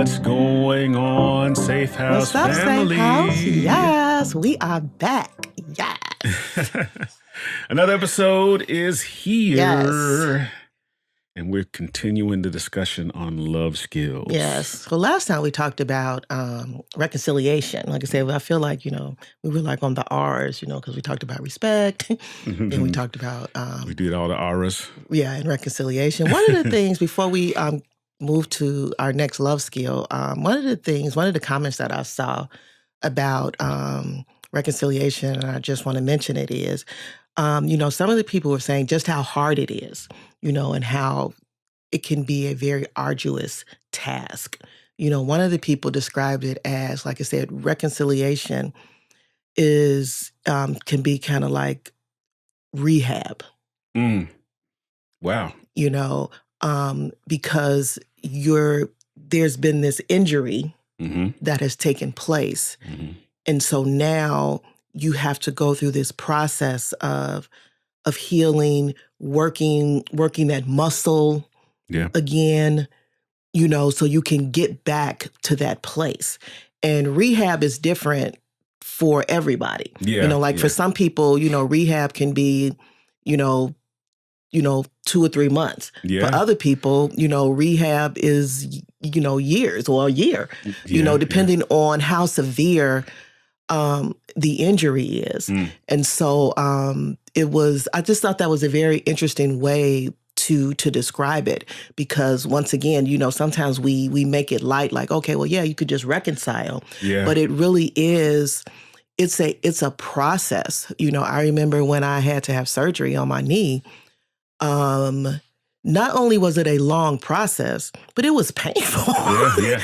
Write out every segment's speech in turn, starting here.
What's going on, Safehouse What's up, family? Safehouse? Yes, we are back. Yes. Another episode is here. Yes. And we're continuing the discussion on love skills. Yes. Well, last time we talked about reconciliation. Like I said, I feel like, we were like on the R's, because we talked about respect and we talked about... we did all the R's. Yeah, and reconciliation. One of the things, before we move to our next love skill, one of the comments that I saw about reconciliation, and I just want to mention it is, some of the people were saying just how hard it is, and how it can be a very arduous task. One of the people described it as, like I said, reconciliation is can be kind of like rehab. Wow. Because there's been this injury that has taken place. And so now you have to go through this process of healing, working that muscle again, so you can get back to that place. And rehab is different for everybody. For some people, rehab can be, 2 or 3 months. Yeah. For other people, rehab is, years or a year, depending on how severe the injury is. And so I just thought that was a very interesting way to describe it, because once again, sometimes we make it light, like, okay, well, yeah, you could just reconcile. Yeah. But it really is, it's a process. I remember when I had to have surgery on my knee, not only was it a long process, but it was painful. Yeah.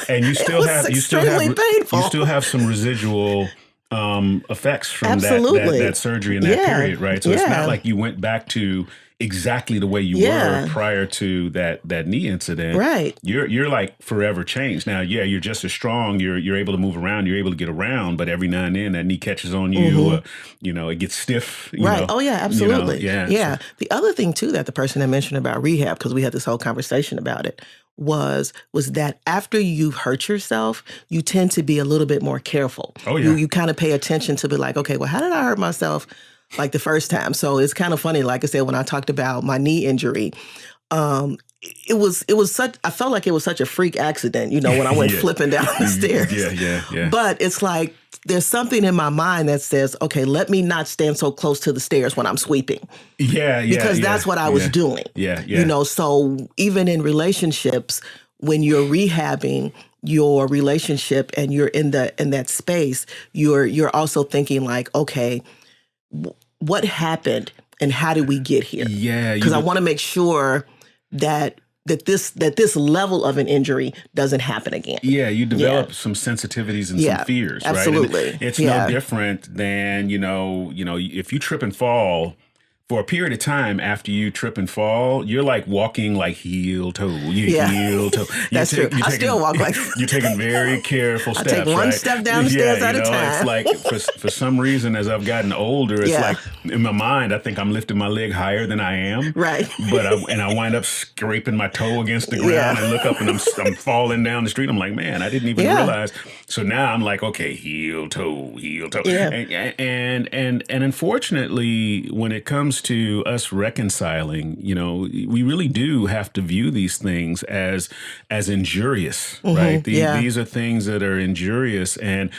And you still have some residual effects from that surgery and that period, right? So it's not like you went back to exactly the way you were prior to that knee incident. Right. You're like forever changed. Now, you're just as strong. You're able to move around. You're able to get around. But every now and then that knee catches on you. It gets stiff. Right. Oh, yeah, absolutely. Yeah. The other thing, too, that the person had mentioned about rehab, because we had this whole conversation about it, was that after you've hurt yourself, you tend to be a little bit more careful. Oh, yeah. You kind of pay attention to be like, okay, well, how did I hurt myself like the first time? So it's kind of funny, like I said, when I talked about my knee injury, it was such, I felt like it was such a freak accident, when I went flipping down the stairs. Yeah. But it's like, there's something in my mind that says, okay, let me not stand so close to the stairs when I'm sweeping. Because that's what I was doing. So even in relationships, when you're rehabbing your relationship and you're in that space, you're also thinking like, okay, what happened and how did we get here? Because I want to make sure that this level of an injury doesn't happen again. Yeah, you develop some sensitivities and some fears, right? Absolutely. And it's no different than, if you trip and fall for a period of time after you trip and fall, you're like walking like heel toe. Heel toe. That's true. I still walk like that. You're taking very careful steps. I take one step down the stairs at a time. It's like for some reason, as I've gotten older, it's like in my mind, I think I'm lifting my leg higher than I am. Right. But I wind up scraping my toe against the ground and look up and I'm falling down the street. I'm like, man, I didn't even realize. So now I'm like, okay, heel toe. Yeah. And unfortunately, when it comes to us reconciling, we really do have to view these things as injurious, right? These are things that are injurious. And,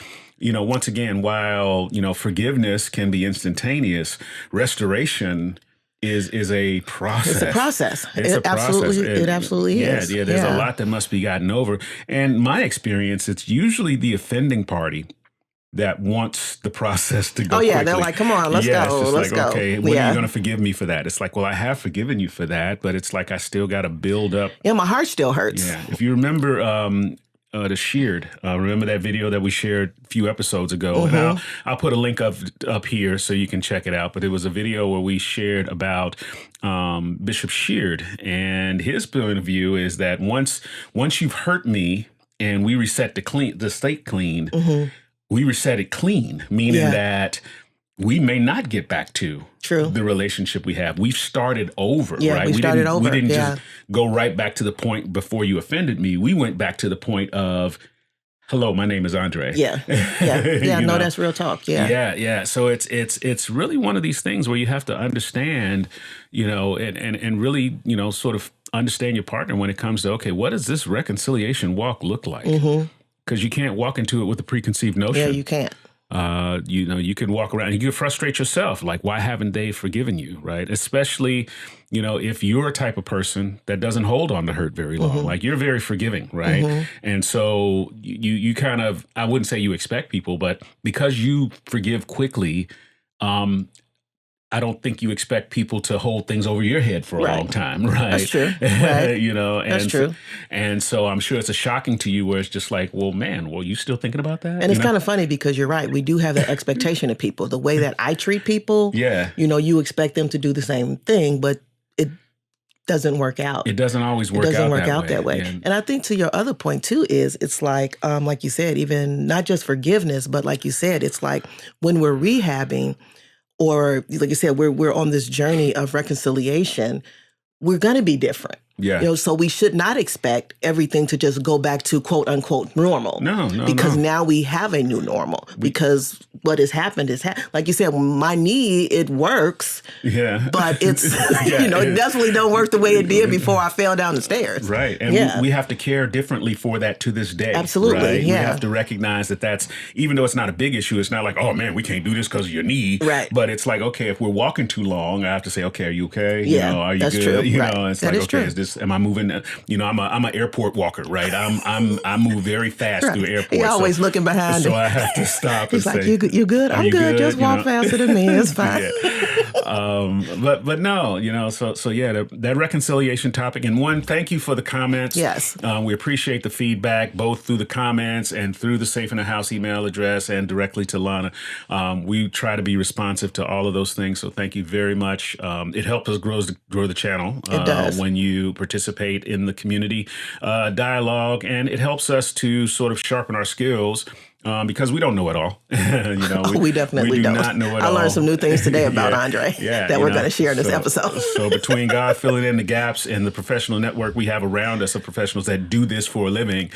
once again, while, forgiveness can be instantaneous, restoration is a process. It's a process. It absolutely is. Yeah, there's a lot that must be gotten over. And my experience, it's usually the offending party that wants the process to go quickly. They're like, come on, let's go. Let's go. Okay, when are you going to forgive me for that? It's like, well, I have forgiven you for that, but it's like I still got to build up. Yeah, my heart still hurts. Yeah. If you remember the Sheared, remember that video that we shared a few episodes ago? And I'll put a link up here so you can check it out. But it was a video where we shared about Bishop Sheared, and his point of view is that once you've hurt me and we reset the state clean, we reset it clean, meaning that we may not get back to the relationship we have. We've started over, right? We started over. We didn't just go right back to the point before you offended me. We went back to the point of, hello, my name is Andre. Yeah. No, that's real talk. Yeah. So it's really one of these things where you have to understand, and really, sort of understand your partner when it comes to, okay, what does this reconciliation walk look like? Because you can't walk into it with a preconceived notion. Yeah, you can't. You can walk around and you can frustrate yourself. Like, why haven't they forgiven you? Right. Especially, if you're a type of person that doesn't hold on to hurt very long, like you're very forgiving. Right. And so you kind of, I wouldn't say you expect people, but because you forgive quickly, I don't think you expect people to hold things over your head for a long time, right? That's true. Right. That's true. And so I'm sure it's shocking to you where it's just like, well, man, you still thinking about that? And it's kind of funny because you're right. We do have that expectation of people. The way that I treat people, you expect them to do the same thing, but it doesn't work out. It doesn't always work out that way. It doesn't work out that way. And I think to your other point too is it's like you said, even not just forgiveness, but like you said, it's like when we're rehabbing, or like you said, we're on this journey of reconciliation, we're going to be different. Yeah. So we should not expect everything to just go back to quote unquote normal. No. Because now we have a new normal. Because what has happened is, like you said, my knee, it works. Yeah. But it's, it definitely don't work the way it did before I fell down the stairs. Right. And we have to care differently for that to this day. Absolutely. Right? Yeah. We have to recognize that's, even though it's not a big issue, it's not like, oh man, we can't do this because of your knee. Right. But it's like, okay, if we're walking too long, I have to say, okay, are you okay? Yeah. Are you that's good? True. It's that like, is okay, true. Am I moving? I'm an airport walker, right? I move very fast through airports. You're always looking behind. So I have to stop. He's and like, say, you good? I'm good. Just walk faster than me. It's fine. But no, that reconciliation topic. And one, thank you for the comments. Yes. We appreciate the feedback, both through the comments and through the Safe in the House email address and directly to Lana. We try to be responsive to all of those things. So thank you very much. It helps us grow the channel. It does. When you participate in the community dialogue, and it helps us to sort of sharpen our skills. Because we don't know it all. We definitely don't. Not know it all. I learned some new things today about Andre that we're going to share in this episode. So between God filling in the gaps and the professional network we have around us of professionals that do this for a living,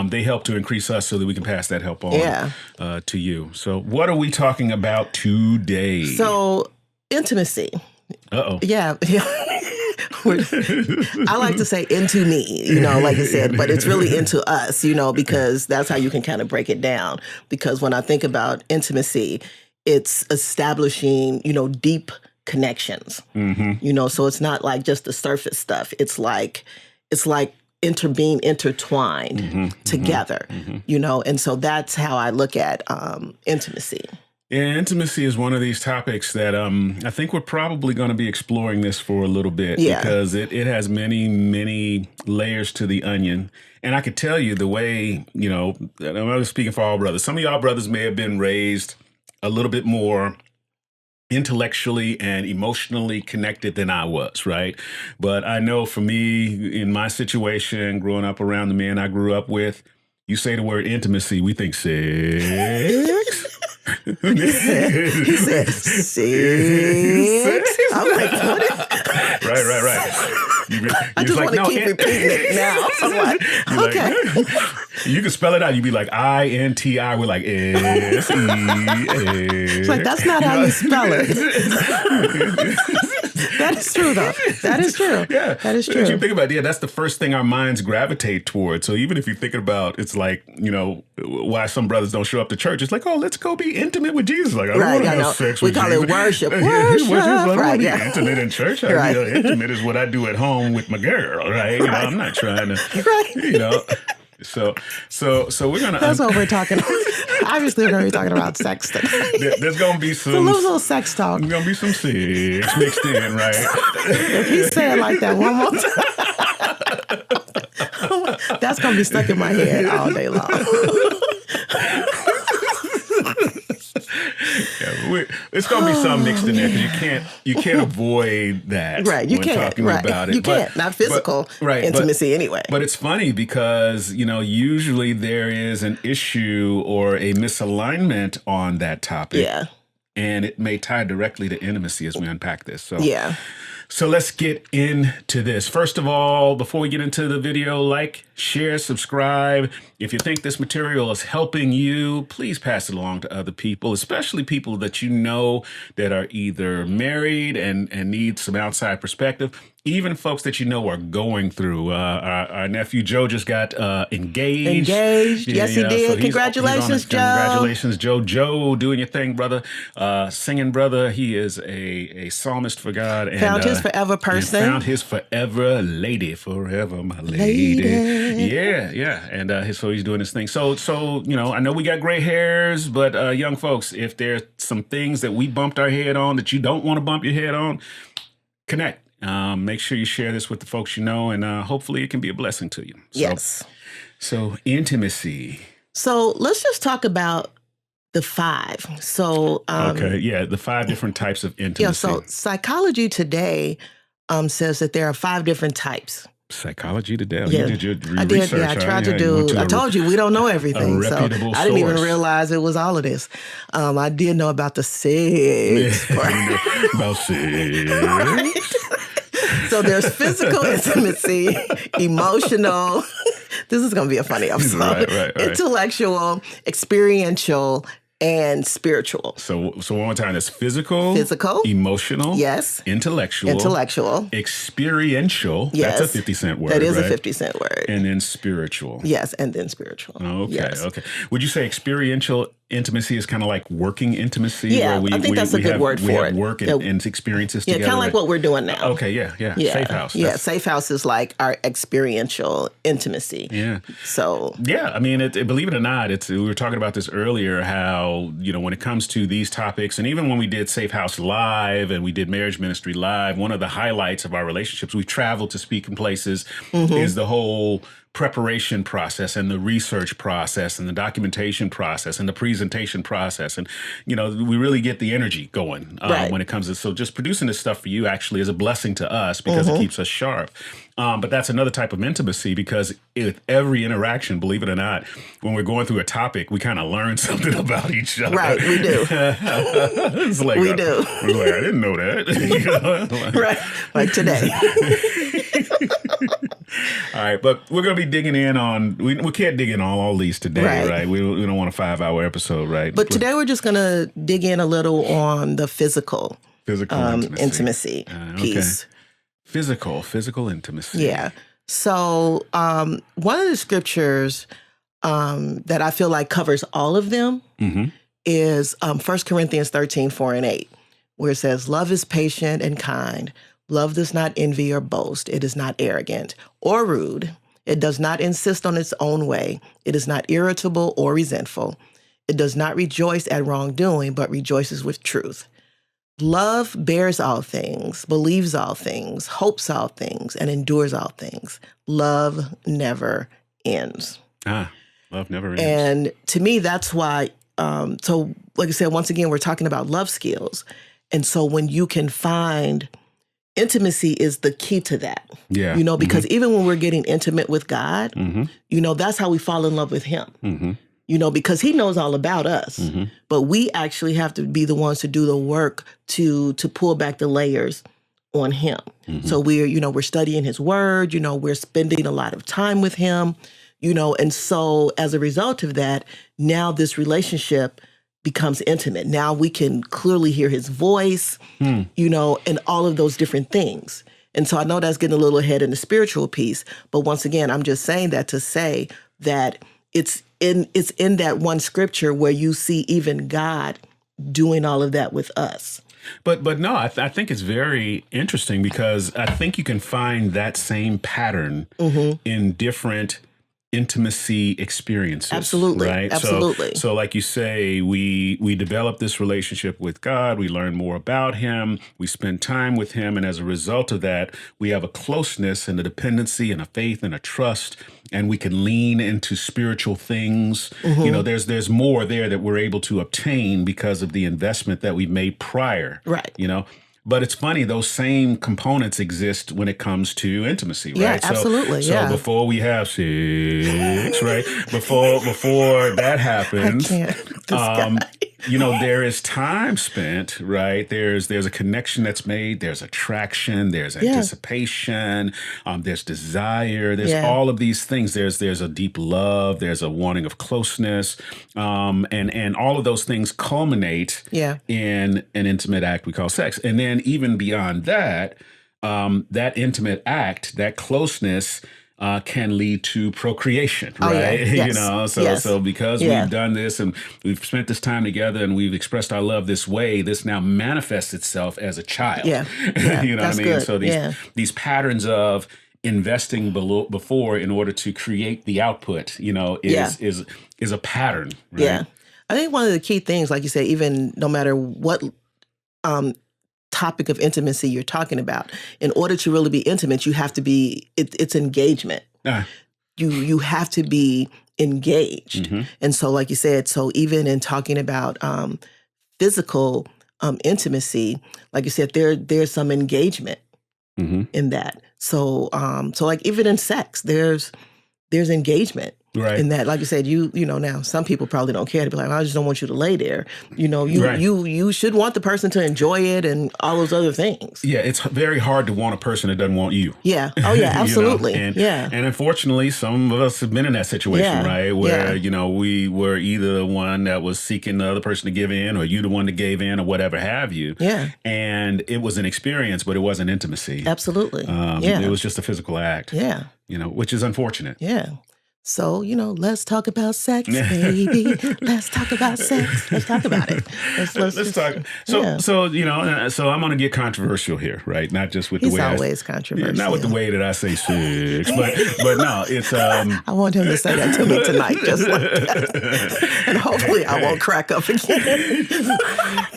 they help to increase us so that we can pass that help on to you. So what are we talking about today? So intimacy. Uh-oh. Yeah. I like to say into me, like you said, but it's really into us, because that's how you can kind of break it down. Because when I think about intimacy, it's establishing, deep connections, so it's not like just the surface stuff. It's like being intertwined together, and so that's how I look at intimacy. Yeah, intimacy is one of these topics that I think we're probably going to be exploring this for a little bit because it has many, many layers to the onion. And I could tell you the way, I'm speaking for all brothers. Some of y'all brothers may have been raised a little bit more intellectually and emotionally connected than I was, right? But I know for me, in my situation, growing up around the men I grew up with, you say the word intimacy, we think sex. He said, 6. I'm like, what is... Right. I just want to keep repeating it now. I'm like, okay. You can spell it out. You'd be like, I-N-T-I. We're like, S-E-A. It's like, that's not how you spell it. That is true, though. That is true. Yeah. That is true. If you think about it, that's the first thing our minds gravitate towards. So even if you're thinking about, it's like, why some brothers don't show up to church, it's like, oh, let's go be intimate with Jesus. Like, I don't want to have sex with Jesus. We call it worship. I don't want to be intimate in church. Intimate is what I do at home with my girl, right? I'm not trying to, So we're gonna. That's what we're talking about. Obviously, we're gonna be talking about sex today. There's gonna be some. It's a little sex talk. There's gonna be some sex mixed in, right? If he said it like that one more time, that's gonna be stuck in my head all day long. It's gonna be some mixed in there because you can't avoid that. Right, you can't. Talking about it. You can't. Not physical intimacy anyway. But it's funny because usually there is an issue or a misalignment on that topic. Yeah. and it may tie directly to intimacy as we unpack this. So yeah. So let's get into this. First of all, before we get into the video, like, share, subscribe. If you think this material is helping you, please pass it along to other people, especially people that you know that are either married and need some outside perspective. Even folks that you know are going through. Our nephew Joe just got engaged. Engaged. Yes, he did. So Congratulations, Joe. Congratulations, Joe. Joe, doing your thing, brother. Singing brother. He is a psalmist for God. And, found his forever person. Found his forever lady. Forever, my lady. Yeah. And so he's doing his thing. So I know we got gray hairs, but young folks, if there's some things that we bumped our head on that you don't want to bump your head on, connect. Make sure you share this with the folks you know, and hopefully it can be a blessing to you. Yes. So intimacy. So let's just talk about the 5. So the 5 different types of intimacy. Yeah. So Psychology Today says that there are 5 different types. Psychology Today. Yeah. You did your I did. research. Yeah, I tried to do. I told you we don't know everything, so I didn't even realize it was all of this. I did know about the 6 part. About 6. Right. So there's physical intimacy, emotional. This is going to be a funny episode. Right. Intellectual, experiential, and spiritual. So one more time, that's physical, emotional, yes, intellectual, experiential. Yes, that's a 50-cent word. That is right? a 50-cent word. And then spiritual. Yes, and then spiritual. Okay, yes. Okay. Would you say experiential intimacy is kind of like working intimacy? Yeah, where I think that's a good word for it. We have work and experiences together. Yeah, kind of like what we're doing now. Okay, yeah. Safehouse. Yeah, Safehouse is like our experiential intimacy. Yeah. So. Yeah, I mean, believe it or not, we were talking about this earlier, how, when it comes to these topics, and even when we did Safehouse Live and we did Marriage Ministry Live, one of the highlights of our relationships, we traveled to speak in places, is the whole preparation process and the research process and the documentation process and the presentation process. And, we really get the energy going when it comes to, so just producing this stuff for you actually is a blessing to us because it keeps us sharp. But that's another type of intimacy because with every interaction, believe it or not, when we're going through a topic, we kind of learn something about each other. Right, we do. It's like, we do. We're like, I didn't know that. Right, like today. All right, but we're going to be digging in on, we can't dig in on all these today, right? We don't want a 5-hour episode, right? But today we're just going to dig in a little on the physical intimacy piece. Physical intimacy. Yeah. So one of the scriptures that I feel like covers all of them is 1 Corinthians 13:4-8, where it says, "Love is patient and kind. Love does not envy or boast. It is not arrogant or rude. It does not insist on its own way. It is not irritable or resentful. It does not rejoice at wrongdoing, but rejoices with truth. Love bears all things, believes all things, hopes all things, and endures all things. Love never ends." Love never ends. And to me, that's why, so like I said, once again, we're talking about love skills. And so when you can find intimacy is the key to that. Yeah. Because even when we're getting intimate with God, that's how we fall in love with him. Because he knows all about us. But we actually have to be the ones to do the work to pull back the layers on him. So we're studying his word, we're spending a lot of time with him, and so as a result of that, now this relationship becomes intimate. Now we can clearly hear his voice, and all of those different things. And so I know that's getting a little ahead in the spiritual piece, but once again, I'm just saying that to say that it's in that one scripture where you see even God doing all of that with us. But no, I think it's very interesting because I think you can find that same pattern in different intimacy experiences. Absolutely. Right? Absolutely. So like you say, we develop this relationship with God, we learn more about him, we spend time with him, and as a result of that, we have a closeness and a dependency and a faith and a trust, and we can lean into spiritual things. There's more there that we're able to obtain because of the investment that we made prior. Right. But it's funny, those same components exist when it comes to intimacy, right? Yeah, absolutely. So before we have sex, right? Before that happens, there is time spent, right? There's a connection that's made. There's attraction. There's anticipation. There's desire. There's all of these things. There's a deep love. There's a wanting of closeness, and all of those things culminate in an intimate act we call sex. And then even beyond that, that intimate act, that closeness, can lead to procreation, right? So because we've done this and we've spent this time together and we've expressed our love this way, this now manifests itself as a child. You know what I mean? Good. So these patterns of investing before in order to create the output, is a pattern. Right? Yeah, I think one of the key things, like you say, even no matter what topic of intimacy you're talking about, in order to really be intimate, you have to be, it's engagement. You have to be engaged. And so, like you said, so even in talking about physical intimacy, like you said, there's some engagement in that. So like even in sex, there's engagement. Right. In that, like you said, you know, now some people probably don't care to be like, I just don't want you to lay there. You should want the person to enjoy it and all those other things. Yeah, it's very hard to want a person that doesn't want you. Yeah. Oh yeah, absolutely. And unfortunately, some of us have been in that situation, right? Where, we were either the one that was seeking the other person to give in, or you the one that gave in, or whatever have you. Yeah. And it was an experience, but it wasn't intimacy. Absolutely. It was just a physical act. Yeah. Which is unfortunate. Yeah. So, let's talk about sex, baby. Let's talk about sex. Let's talk about it. Let's talk. So I'm going to get controversial here, right? Not just with the way He's always controversial. Not with the way that I say sex, but no, it's. I want him to say that to me tonight, just like that, and hopefully I won't crack up again.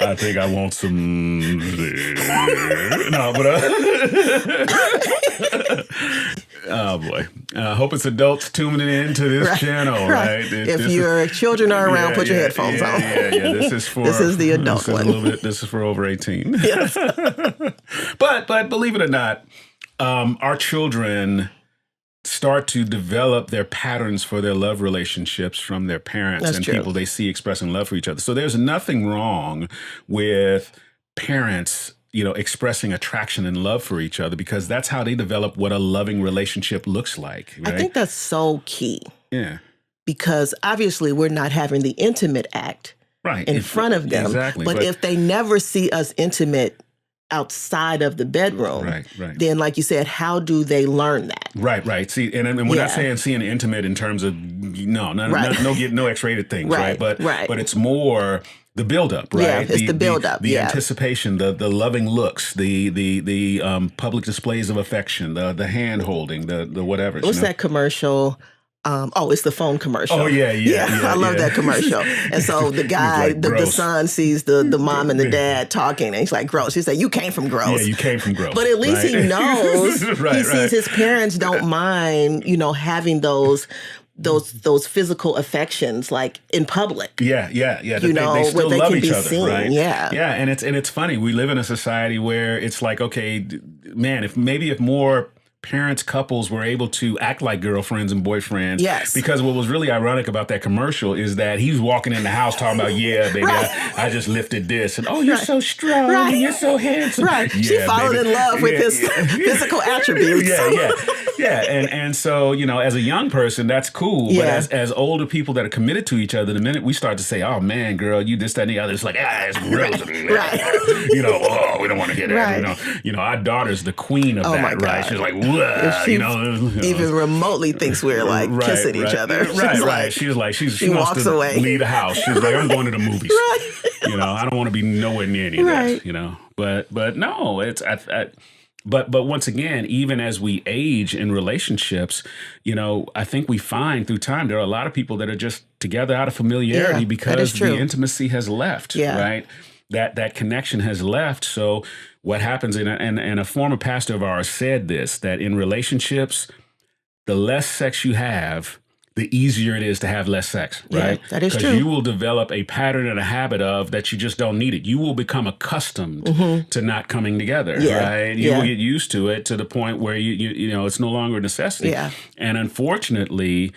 I think I want some. No, but. Oh boy! Hope it's adults tuning into this channel, right? If your children are around, put your headphones on. Yeah. This is the adult one. This is for over 18. Yes. But believe it or not, our children start to develop their patterns for their love relationships from their parents people they see expressing love for each other. So there's nothing wrong with parents expressing attraction and love for each other, because that's how they develop what a loving relationship looks like. Right? I think that's so key. Yeah. Because obviously we're not having the intimate act in front of them. Exactly. But if they never see us intimate outside of the bedroom, then like you said, how do they learn that? Right. See, and we're not saying seeing intimate in terms of no X-rated things, right? But it's more the buildup, right? Yeah, it's the buildup. The anticipation, the loving looks, the public displays of affection, the hand holding, the whatever. What's that commercial? It's the phone commercial. Oh, yeah. I love that commercial. And so the guy, the son sees the mom and the dad talking, and he's like, gross. He said, you came from gross. Yeah, you came from gross. But at least he knows, he sees his parents don't mind, having those physical affections like in public. Yeah. They still love each other, right? Yeah. Yeah, and it's funny. We live in a society where it's like, okay, man, if more parents, couples were able to act like girlfriends and boyfriends. Yes. Because what was really ironic about that commercial is that he's walking in the house talking about, yeah, baby, I just lifted this. And, oh, you're so strong. And you're so handsome. Right. Yeah, she followed in love with his physical attributes. Yeah. And so, as a young person, that's cool. Yeah. But as older people that are committed to each other, the minute we start to say, oh, man, girl, you this, that, and the other, it's like, it's gross. Right. We don't want to hear that. Right. Our daughter's the queen of that, right? She's like, if she even remotely thinks we're like kissing each other. Right. She wants to away. Leave the house. She's like, I'm going to the movies. I don't want to be nowhere near any of that. But no, it's but once again, even as we age in relationships, I think we find through time there are a lot of people that are just together out of familiarity because the intimacy has left. Right. That connection has left. So what happens, and a former pastor of ours said this, that in relationships, the less sex you have, the easier it is to have less sex, right? That is true. Because you will develop a pattern and a habit of that you just don't need it. You will become accustomed to not coming together, right? You will get used to it to the point where you it's no longer a necessity. And unfortunately,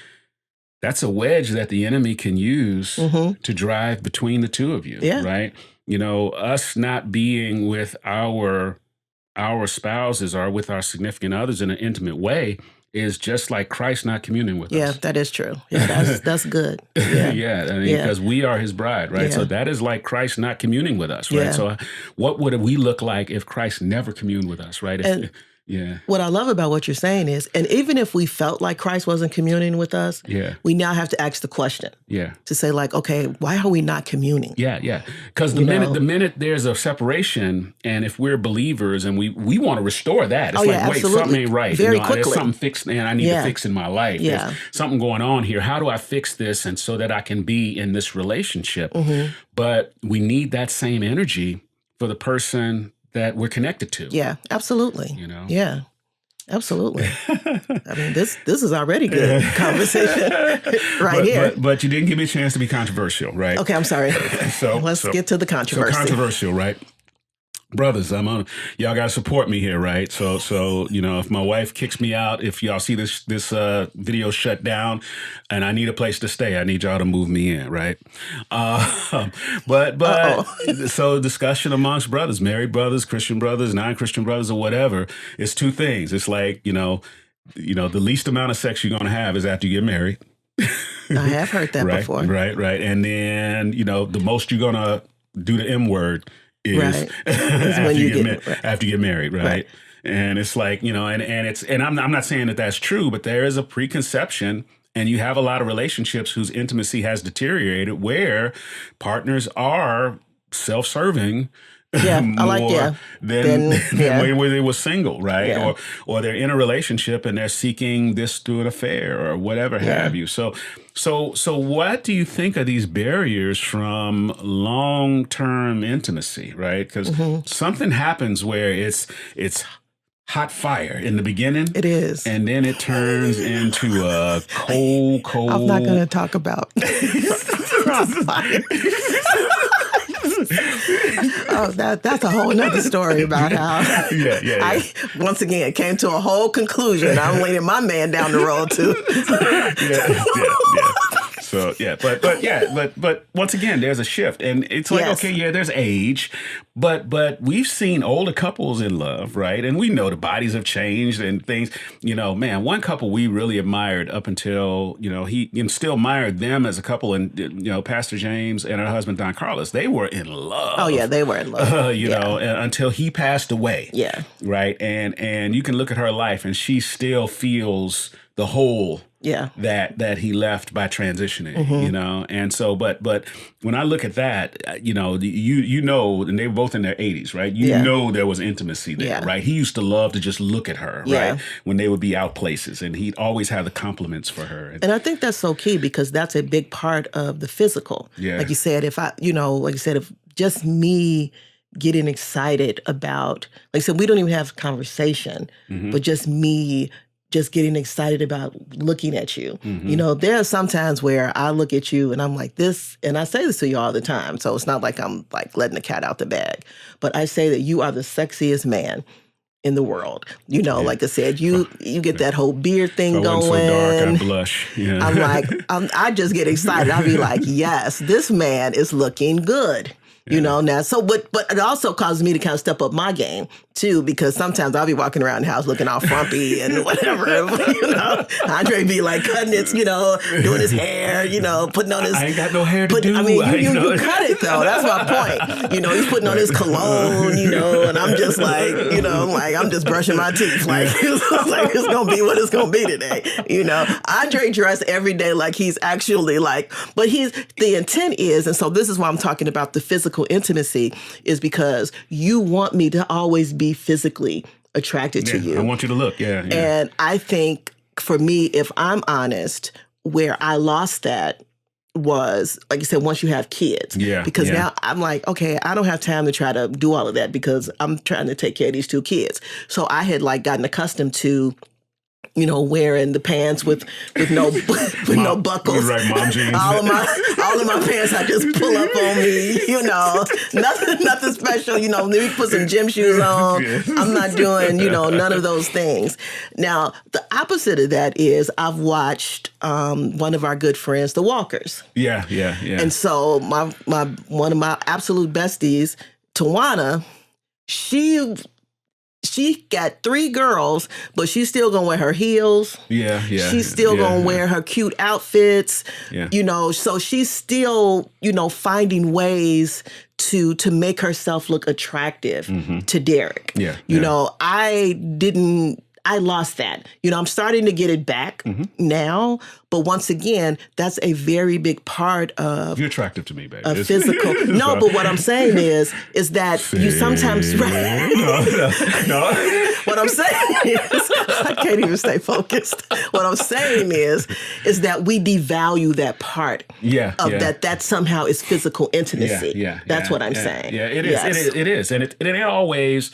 that's a wedge that the enemy can use to drive between the two of you, right? Us not being with our spouses or with our significant others in an intimate way is just like Christ not communing with us. Yeah, that is true. Yeah, that's good. Yeah, I mean, because we are his bride, right? So that is like Christ not communing with us, right? So what would we look like if Christ never communed with us, right? What I love about what you're saying is, and even if we felt like Christ wasn't communing with us, we now have to ask the question. To say like, okay, why are we not communing? Because the minute there's a separation, and if we're believers and we want to restore that, it's like, wait, something ain't right. Very quickly. There's something fixed, and I need to fix in my life. There's something going on here. How do I fix this, and so that I can be in this relationship? But we need that same energy for the person that we're connected to. Yeah, absolutely. Yeah, absolutely. I mean, this is already good conversation here. But you didn't give me a chance to be controversial, right? Okay, I'm sorry. Let's get to the controversy. So controversial, right? Brothers, y'all gotta support me here, right? So if my wife kicks me out, if y'all see this video shut down, and I need a place to stay, I need y'all to move me in, right? So discussion amongst brothers, married brothers, Christian brothers, non-Christian brothers, or whatever, it's two things. It's like the least amount of sex you're gonna have is after you get married. I have heard that before. Right, and then the most you're gonna do the M word is after you get married, right? And it's like, and I'm not saying that that's true, but there is a preconception, and you have a lot of relationships whose intimacy has deteriorated where partners are self-serving more than when they were single, right? Or they're in a relationship and they're seeking this through an affair or whatever have you. So what do you think are these barriers from long-term intimacy, right? Because something happens where it's hot fire in the beginning. It is. And then it turns into a cold. I'm not going to talk about hot fire. That's a whole nother story about how I, once again, came to a whole conclusion. I'm leading my man down the road, too. So, but once again, there's a shift. And it's like, okay, there's age, but we've seen older couples in love, right? And we know the bodies have changed and things. One couple we really admired up until, he still admired them as a couple. And, Pastor James and her husband, Don Carlos, they were in love. Oh, yeah, they were in love. Until he passed away. Yeah. Right. And you can look at her life and she still feels the hole that he left by transitioning, and so, but when I look at that, and they were both in their 80s, right? There was intimacy there, right? He used to love to just look at her, right? When they would be out places, and he'd always have the compliments for her. And I think that's so key because that's a big part of the physical. Yeah. Like you said, if just me getting excited about, like I said, we don't even have a conversation, but just me just getting excited about looking at you. There are some times where I look at you and I'm like this, and I say this to you all the time, so it's not like I'm like letting the cat out the bag, but I say that you are the sexiest man in the world. Like I said, you get that whole beard thing going. So dark, I blush. Yeah. I'm like, I just get excited. I'll be like, yes, this man is looking good. Now, so, but it also causes me to kind of step up my game too, because sometimes I'll be walking around the house looking all frumpy and whatever, Andre be like cutting it, doing his hair, putting on his. I ain't got no hair to do. I mean, you cut it though. That's my point. He's putting on his cologne, and I'm just like, I'm just brushing my teeth. Like, it's going to be what it's going to be today. Andre dressed every day like he's actually like, but the intent is, and so this is why I'm talking about the physical intimacy, is because you want me to always be physically attracted to you. I want you to look, And I think for me, if I'm honest, where I lost that was, like you said, once you have kids. Because now I'm like, okay, I don't have time to try to do all of that because I'm trying to take care of these two kids. So I had like gotten accustomed to wearing the pants with no no buckles. Right, mom jeans. all of my pants I just pull up on me. Nothing special. Maybe put some gym shoes on. Yeah. I'm not doing none of those things. Now the opposite of that is I've watched one of our good friends, the Walkers. Yeah. And so my one of my absolute besties, Tawana, she got 3 girls, but she's still gonna wear her heels. Yeah. She's still gonna wear her cute outfits. Yeah. So she's still, finding ways to make herself look attractive to Derek. Yeah. I lost that. I'm starting to get it back now, but once again, that's a very big part of... You're attractive to me, baby. A physical... No, but what I'm saying is that you sometimes... No. What I'm saying is... I can't even stay focused. What I'm saying is that we devalue that part of that somehow is physical intimacy. That's what I'm saying. Yeah, it is. Yes. It is. And it ain't always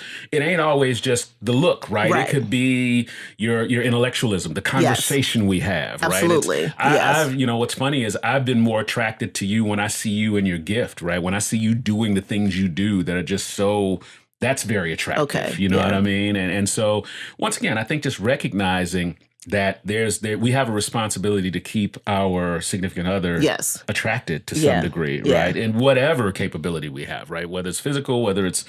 just the look, right? It could be your intellectualism, the conversation we have, right? Absolutely. I've what's funny is I've been more attracted to you when I see you and your gift, right? When I see you doing the things you do that are just so, that's very attractive. Okay. You know what I mean? And so once again, I think just recognizing that we have a responsibility to keep our significant other attracted to some degree, right? In whatever capability we have, right? Whether it's physical, whether it's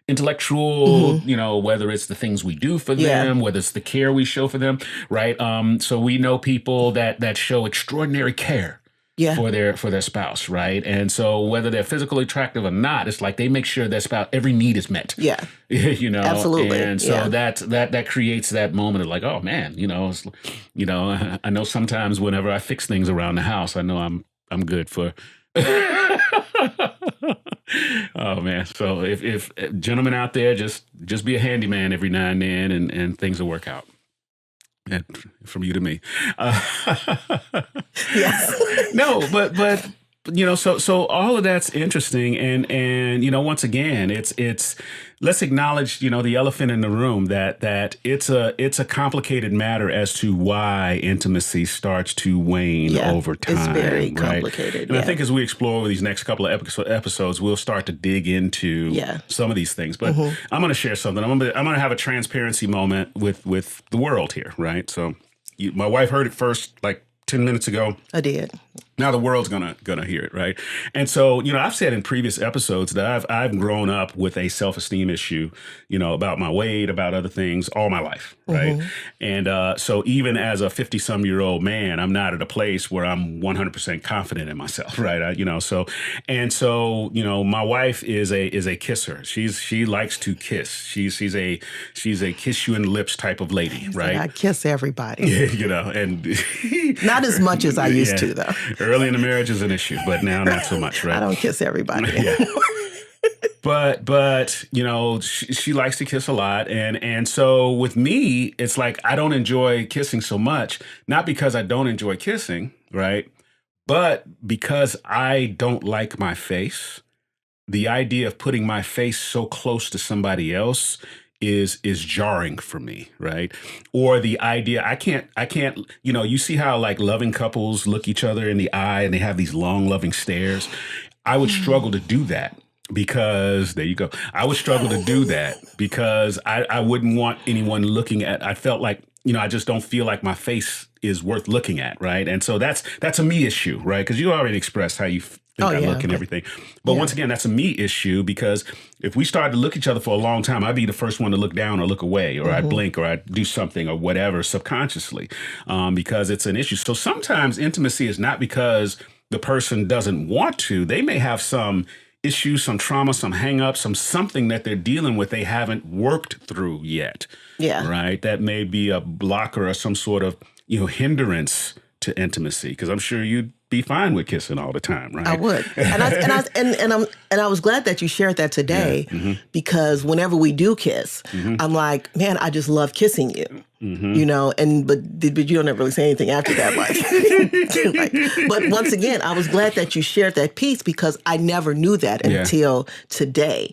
intellectual, whether it's the things we do for them, whether it's the care we show for them, right? So we know people that show extraordinary care for their spouse, right? And so whether they're physically attractive or not, it's like they make sure their spouse, every need is met. Yeah. Absolutely. And so that creates that moment of like, oh man, I know sometimes whenever I fix things around the house, I know I'm good for oh man! So if gentlemen out there, just be a handyman every now and then, and things will work out. And from you to me, yes. No, but so all of that's interesting, and once again, it's let's acknowledge the elephant in the room that it's a complicated matter as to why intimacy starts to wane over time. It's very complicated. And I think as we explore over these next couple of episodes, we'll start to dig into some of these things. But I'm going to share something. I'm going to have a transparency moment with the world here, right? So my wife heard it first, like 10 minutes ago. I did. Now the world's gonna hear it, right? And so, I've said in previous episodes that I've grown up with a self-esteem issue, about my weight, about other things, all my life, right? And so even as a 50-some-year-old man, I'm not at a place where I'm 100% confident in myself, right? So my wife is a kisser. She likes to kiss. She's a kiss you in the lips type of lady, right? I kiss everybody. And not as much as I used to, though. Early in the marriage is an issue, but now not so much, right? I don't kiss everybody. But she likes to kiss a lot, and so with me, it's like I don't enjoy kissing so much, not because I don't enjoy kissing, right? But because I don't like my face. The idea of putting my face so close to somebody else is jarring for me, right? Or the idea, I can't, you see how like loving couples look each other in the eye and they have these long loving stares. I would struggle to do that because, there you go. I would struggle to do that because I wouldn't want anyone looking at, I felt like, I just don't feel like my face is worth looking at, right? And so that's a me issue, right? Because you already expressed how you think I look and everything. But once again, that's a me issue because if we started to look at each other for a long time, I'd be the first one to look down or look away, or I'd blink, or I'd do something or whatever subconsciously because it's an issue. So sometimes intimacy is not because the person doesn't want to. They may have some issues, some trauma, some hang-up, something that they're dealing with they haven't worked through yet. Yeah. Right? That may be a blocker or some sort of, hindrance to intimacy. Because I'm sure you'd be fine with kissing all the time, right? I would, and I was glad that you shared that today, because whenever we do kiss, I'm like, man, I just love kissing you, but you don't ever really say anything after that, but once again, I was glad that you shared that piece, because I never knew that until today,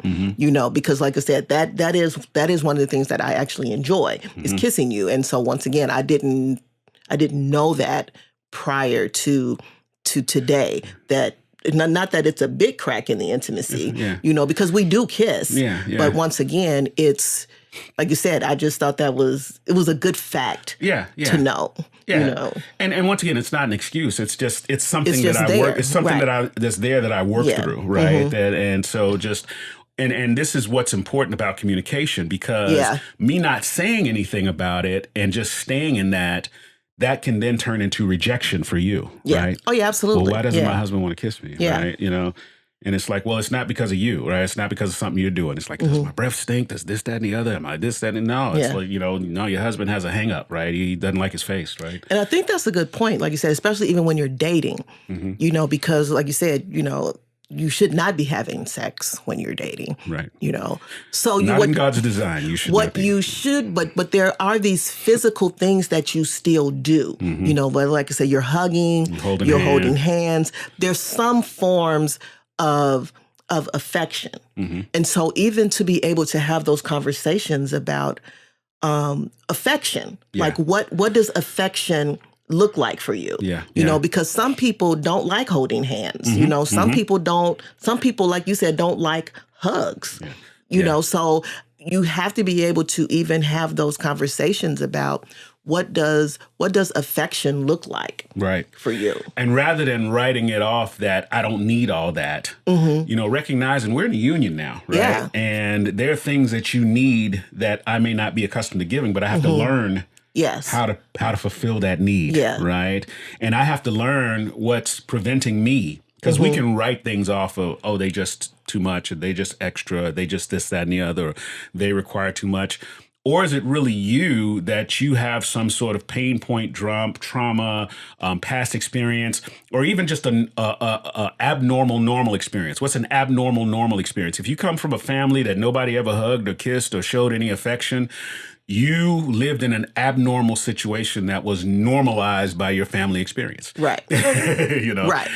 because like I said, that is one of the things that I actually enjoy is kissing you, and so once again, I didn't know that prior to today, that not that it's a big crack in the intimacy, because we do kiss. But once again, it's like you said, I just thought it was a good fact to know. And once again, it's not an excuse. It's something that I work. It's something that I work through, right? And so just. And this is what's important about communication, because me not saying anything about it and just staying in that can then turn into rejection for you, right? Oh, yeah, absolutely. Well, why doesn't my husband want to kiss me, right? And it's like, well, it's not because of you, right? It's not because of something you're doing. It's like, does my breath stink? Does this, that, and the other? Am I this, that, and no? It's like, no, your husband has a hang up, right? He doesn't like his face, right? And I think that's a good point, like you said, especially even when you're dating, because like you said, you should not be having sex when you're dating, right? So not in God's design. You should. What you should, but there are these physical things that you still do. But like I said, you're hugging, you're holding hands. There's some forms of affection, and so even to be able to have those conversations about affection, like what does affection look like for you? Because some people don't like holding hands. Some people, like you said, don't like hugs. So you have to be able to even have those conversations about what does affection look like, right, for you. And rather than writing it off that I don't need all that, recognizing we're in a union now, right? And there are things that you need that I may not be accustomed to giving, but I have to learn. How to fulfill that need, right? And I have to learn what's preventing me, because we can write things off of, oh, they just too much, or they just extra, they just this, that, and the other, or they require too much. Or is it really you that you have some sort of pain point, trauma, past experience, or even just an abnormal normal experience? What's an abnormal normal experience? If you come from a family that nobody ever hugged or kissed or showed any affection, you lived in an abnormal situation that was normalized by your family experience. Right. Right.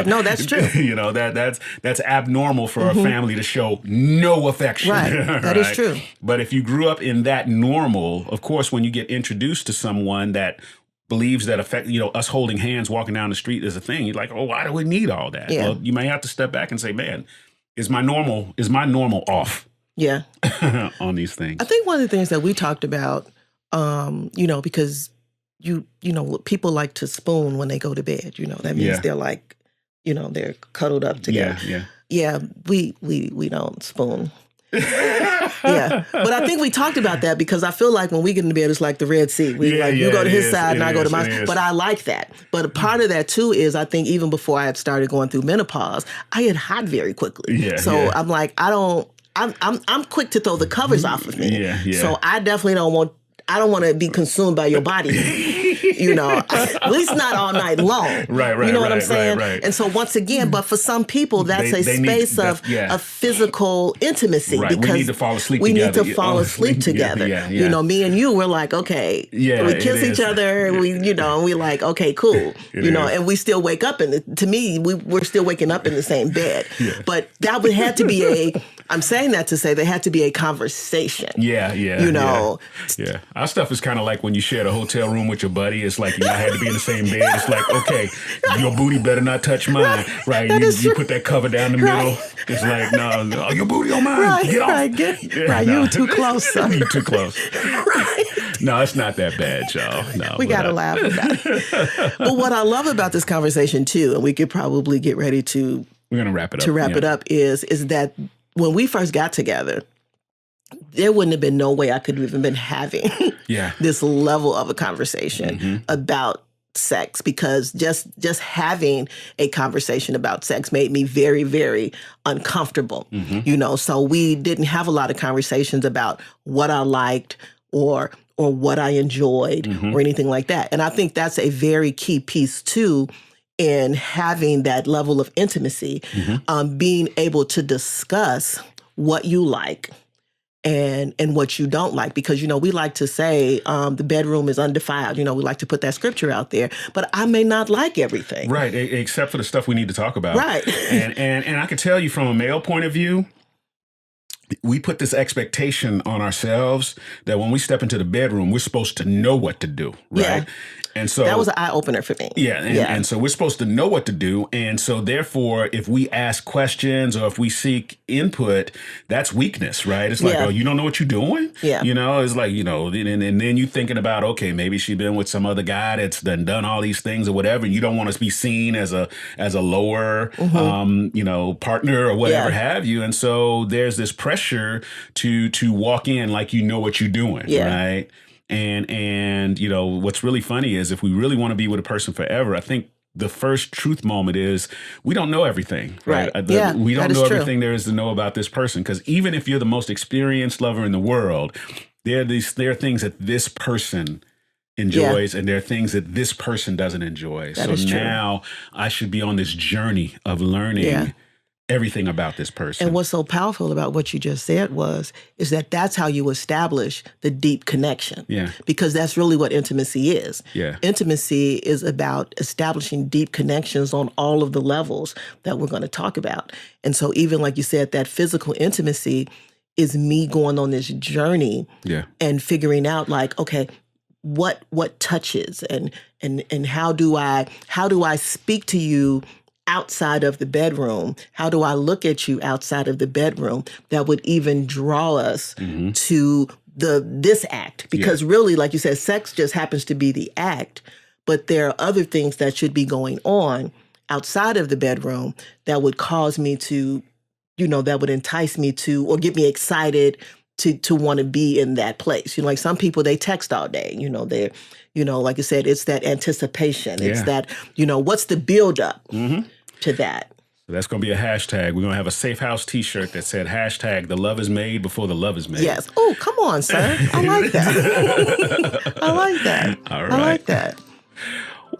No, that's true. That's abnormal for a family to show no affection. Right. That is true. But if you grew up in that normal, of course, when you get introduced to someone that believes that us holding hands walking down the street is a thing, you're like, oh, why do we need all that? Well, you may have to step back and say, man, is my normal off? On these things. I think one of the things that we talked about, because people like to spoon when they go to bed. That means they're like, they're cuddled up together. We don't spoon. But I think we talked about that, because I feel like when we get into bed, it's like the Red Sea. You go to his side and I go to mine. But I like that. But a part of that too is, I think even before I had started going through menopause, I get hot very quickly. I'm like, I'm quick to throw the covers off of me. So I definitely don't want to be consumed by your body. At least not all night long. Right. You know what I'm saying? Right. And so once again, but for some people, that's a space of physical intimacy. Right. Because we need to fall asleep we together. need to fall asleep together. Me and you, we're like, okay, we kiss each other. We like, okay, cool. And we still wake up to me, we're still waking up in the same bed. But that would have to be I'm saying that to say there had to be a conversation. Our stuff is kind of like when you shared a hotel room with your buddy. It's like y'all had to be in the same bed. It's like, okay, your booty better not touch mine, right? You put that cover down the middle. It's like, no, your booty on mine. Get off. You too close, son. You too close. No, it's not that bad, y'all. No, we got to laugh about it. But what I love about this conversation too, and we could probably get ready to... We're going to wrap it up. To wrap it up is that when we first got together, there wouldn't have been no way I could have even been having this level of a conversation about sex, because just having a conversation about sex made me very, very uncomfortable. So we didn't have a lot of conversations about what I liked or what I enjoyed or anything like that. And I think that's a very key piece too, in having that level of intimacy, being able to discuss what you like and what you don't like. Because, we like to say the bedroom is undefiled. We like to put that scripture out there. But I may not like everything. Right, except for the stuff we need to talk about. Right. And I can tell you from a male point of view, we put this expectation on ourselves that when we step into the bedroom, we're supposed to know what to do, right? Yeah. And so that was an eye-opener for me. Yeah, and so we're supposed to know what to do. And so therefore, if we ask questions or if we seek input, that's weakness, right? It's like, oh, you don't know what you're doing? Yeah. It's like, and then you're thinking about, okay, maybe she's been with some other guy that's done all these things or whatever. And you don't want to be seen as a lower, partner or whatever have you. And so there's this pressure to walk in like you know what you're doing, right? And what's really funny is if we really want to be with a person forever, I think the first truth moment is we don't know everything, right? We don't know everything there is to know about this person, because even if you're the most experienced lover in the world, there are things that this person enjoys and there are things that this person doesn't enjoy. So now I should be on this journey of learning everything about this person. And what's so powerful about what you just said is that that's how you establish the deep connection. Yeah. Because that's really what intimacy is. Yeah. Intimacy is about establishing deep connections on all of the levels that we're going to talk about. And so even like you said, that physical intimacy is me going on this journey and figuring out like, okay, what touches and how do I speak to you outside of the bedroom? How do I look at you outside of the bedroom that would even draw us to this act? Because really, like you said, sex just happens to be the act, but there are other things that should be going on outside of the bedroom that would cause me to, that would entice me to, or get me excited to want to be in that place. Like some people, they text all day, they're, like I said, it's that anticipation. It's that, what's the buildup to that? So that's going to be a hashtag. We're going to have a Safehouse t-shirt that said hashtag the love is made before the love is made. Yes. Oh, come on, sir. I like that. I like that. All right. I like that.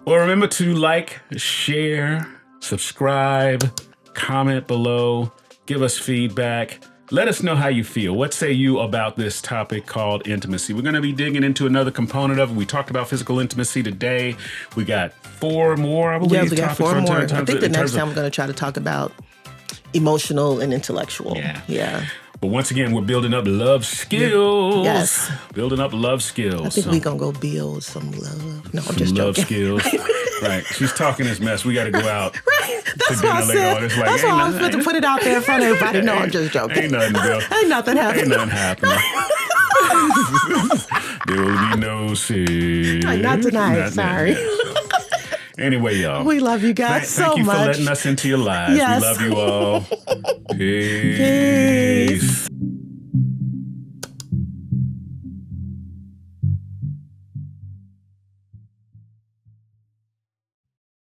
Well, remember to like, share, subscribe, comment below, give us feedback. Let us know how you feel. What say you about this topic called intimacy? We're going to be digging into another component of it. We talked about physical intimacy today. We got 4 more, I believe. Yeah, we got 4 more. I think the next time we're going to try to talk about emotional and intellectual. Yeah. But once again, we're building up love skills. Yes. Building up love skills. I think we're going to go build some love. No, I'm just joking. Love skills. Right. She's talking this mess. We got to go out. Right. That's what I said. It's like, that's why I was supposed to put it out there in front of everybody. No, I'm just joking. Ain't nothing, Bill. Ain't nothing happening. Ain't nothing happening. There will be no sin. Not tonight. Sorry. Anyway, y'all. We love you guys so much. Thank you for letting us into your lives. Yes. We love you all. Peace.